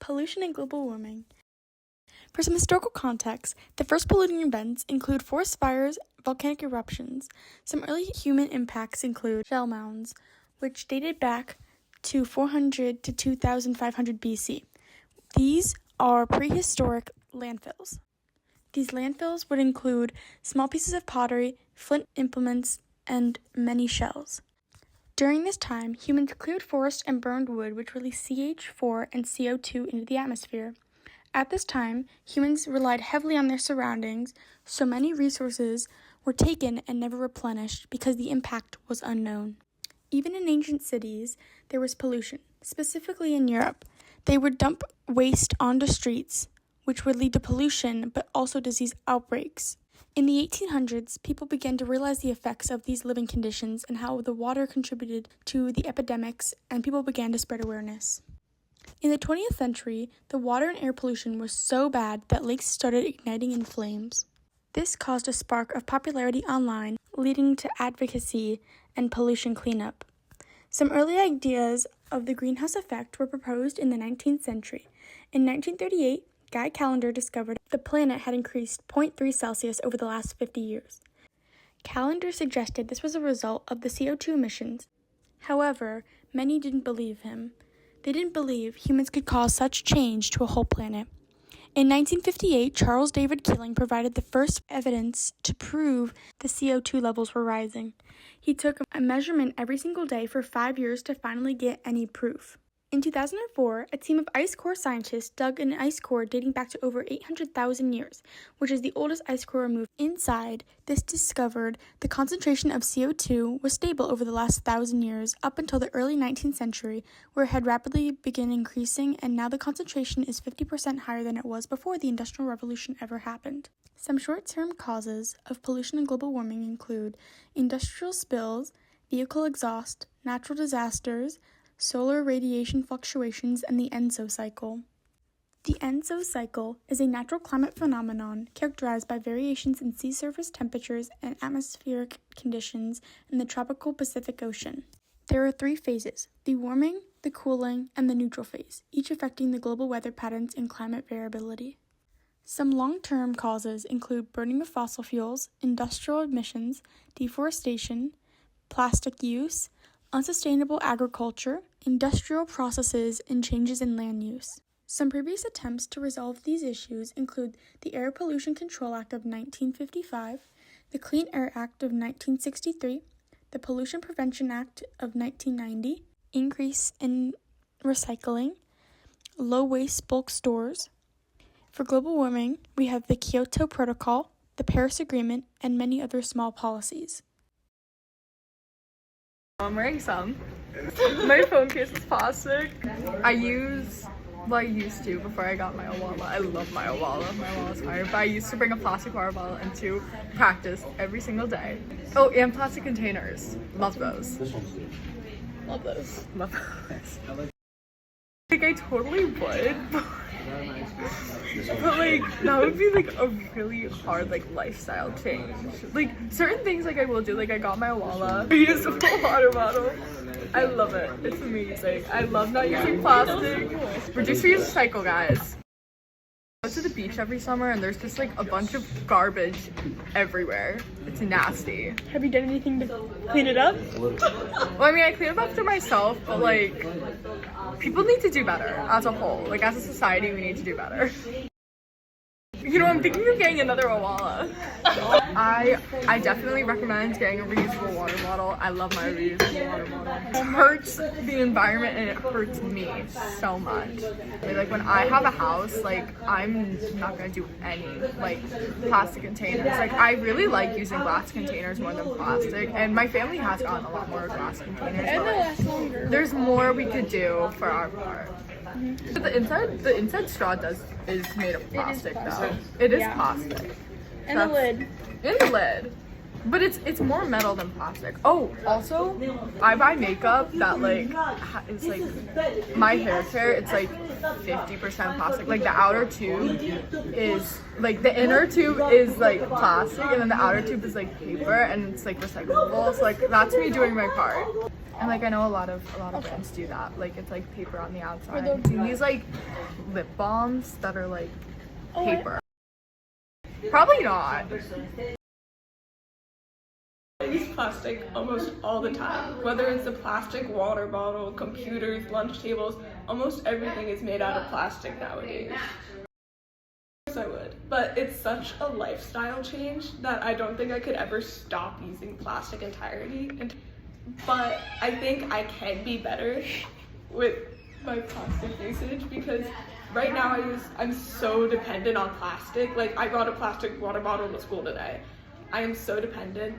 Pollution and global warming. For some historical context, the first polluting events include forest fires, volcanic eruptions. Some early human impacts include shell mounds, which dated back to 400 to 2500 BC. These are prehistoric landfills. These landfills would include small pieces of pottery, flint implements, and many shells. During this time, humans cleared forest and burned wood, which released CH4 and CO2 into the atmosphere. At this time, humans relied heavily on their surroundings, so many resources were taken and never replenished because the impact was unknown. Even in ancient cities, there was pollution, specifically in Europe. They would dump waste onto streets, which would lead to pollution, but also disease outbreaks. In the 1800s, people began to realize the effects of these living conditions and how the water contributed to the epidemics, and people began to spread awareness. In the 20th century, the water and air pollution was so bad that lakes started igniting in flames. This caused a spark of popularity online, leading to advocacy and pollution cleanup. Some early ideas of the greenhouse effect were proposed in the 19th century. In 1938, Guy Callender discovered the planet had increased 0.3 Celsius over the last 50 years. Callender suggested this was a result of the CO2 emissions. However, many didn't believe him. They didn't believe humans could cause such change to a whole planet. In 1958, Charles David Keeling provided the first evidence to prove the CO2 levels were rising. He took a measurement every single day for 5 years to finally get any proof. In 2004, a team of ice core scientists dug an ice core dating back to over 800,000 years, which is the oldest ice core removed. Inside, this discovered the concentration of CO2 was stable over the last 1,000 years up until the early 19th century, where it had rapidly begun increasing, and now the concentration is 50% higher than it was before the Industrial Revolution ever happened. Some short-term causes of pollution and global warming include industrial spills, vehicle exhaust, natural disasters, solar radiation fluctuations, and the ENSO cycle. The ENSO cycle is a natural climate phenomenon characterized by variations in sea surface temperatures and atmospheric conditions in the tropical Pacific Ocean. There are 3 phases: the warming, the cooling, and the neutral phase, each affecting the global weather patterns and climate variability. Some long-term causes include burning of fossil fuels, industrial emissions, deforestation, plastic use, unsustainable agriculture, industrial processes, and changes in land use. Some previous attempts to resolve these issues include the Air Pollution Control Act of 1955, the Clean Air Act of 1963, the Pollution Prevention Act of 1990, increase in recycling, low waste bulk stores. For global warming, we have the Kyoto Protocol, the Paris Agreement, and many other small policies. I'm wearing some. My phone case is plastic. I used to before I got my Owala. I love my Owala. My Owala's fire. But I used to bring a plastic water bottle into practice every single day. Oh, and plastic containers. Love those. Love those. Love those. Like, I totally would. But like, that would be like a really hard like lifestyle change. Like, certain things like I will do, like I got my Owala reusable water bottle. I love it. It's amazing. I love not using plastic. Reduce, reuse, recycle, guys. I go to the beach every summer and there's just like a bunch of garbage everywhere. It's nasty. Have you done anything to clean it up? Well, I mean, I clean it up for myself, but like, people need to do better as a whole. Like, as a society, we need to do better. You know, I'm thinking of getting another Owala. I definitely recommend getting a reusable water bottle. I love my reusable water bottle. It hurts the environment and it hurts me so much. Like, when I have a house, like, I'm not gonna do any like plastic containers. Like, I really like using glass containers more than plastic, and my family has gotten a lot more glass containers. And they last longer. There's more we could do for our part. But the inside straw is made of plastic, though. It is plastic. And the lid. And the lid. But it's more metal than plastic. Oh, also, I buy makeup that like is like my hair care. It's like 50% plastic. Like the outer tube is like the inner tube is like plastic, and then the outer tube is like paper, and it's like recyclable. So like that's me doing my part. And like I know a lot of brands do that. Like it's like paper on the outside. These like lip balms that are like Oh, paper? Probably not. I use plastic almost all the time. Whether it's a plastic water bottle, computers, lunch tables, almost everything is made out of plastic nowadays. Of course I would, but it's such a lifestyle change that I don't think I could ever stop using plastic entirely. But I think I can be better with my plastic usage because right now I'm so dependent on plastic. Like, I brought a plastic water bottle to school today. I am so dependent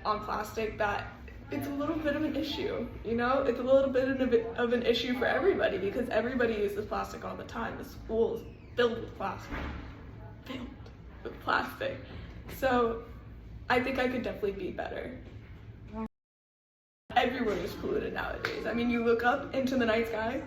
on plastic that it's a little bit of an issue, you know? It's a little bit of an issue for everybody because everybody uses plastic all the time. The school is filled with plastic. Filled with plastic. So I think I could definitely be better. Everywhere is polluted nowadays. I mean, you look up into the night sky,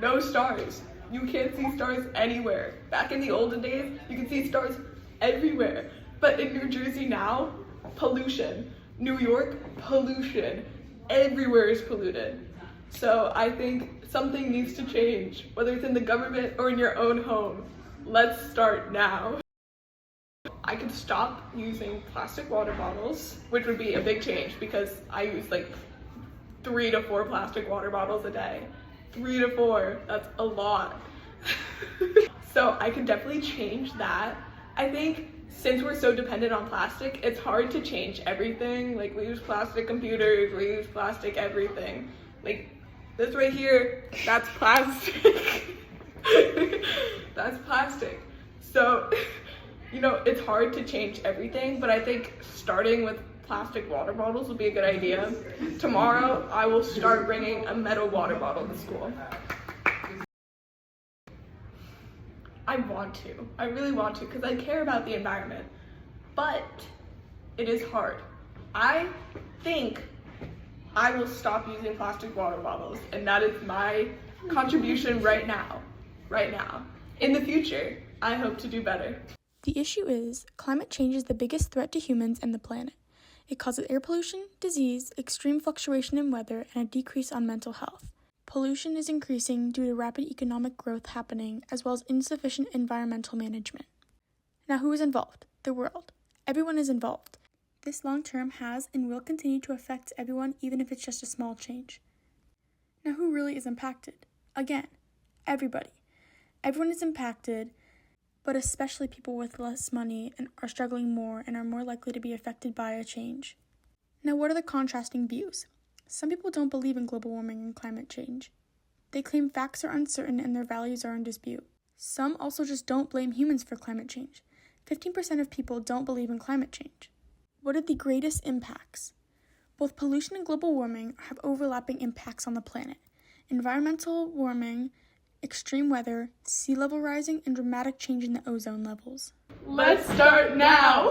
no stars. You can't see stars anywhere. Back in the olden days, you could see stars everywhere. But in New Jersey now, pollution. New York, pollution. Everywhere is polluted. So I think something needs to change, whether it's in the government or in your own home. Let's start now. I could stop using plastic water bottles, which would be a big change because I use like 3 to 4 plastic water bottles a day. 3 to 4, that's a lot. So I could definitely change that. I think since we're so dependent on plastic, it's hard to change everything. Like, we use plastic computers, we use plastic everything. Like, this right here, that's plastic. That's plastic. So, you know, it's hard to change everything, but I think starting with plastic water bottles would be a good idea. Tomorrow, I will start bringing a metal water bottle to school. I want to. I really want to because I care about the environment. But it is hard. I think I will stop using plastic water bottles, and that is my contribution right now. Right now. In the future, I hope to do better. The issue is, climate change is the biggest threat to humans and the planet. It causes air pollution, disease, extreme fluctuation in weather, and a decrease on mental health. Pollution is increasing due to rapid economic growth happening, as well as insufficient environmental management. Now, who is involved? The world. Everyone is involved. This long-term has and will continue to affect everyone, even if it's just a small change. Now, who really is impacted? Again, everybody. Everyone is impacted, but especially people with less money and are struggling more and are more likely to be affected by a change. Now, what are the contrasting views? Some people don't believe in global warming and climate change. They claim facts are uncertain and their values are in dispute. Some also just don't blame humans for climate change. 15% of people don't believe in climate change. What are the greatest impacts? Both pollution and global warming have overlapping impacts on the planet. Environmental warming, extreme weather, sea level rising, and dramatic change in the ozone levels. Let's start now!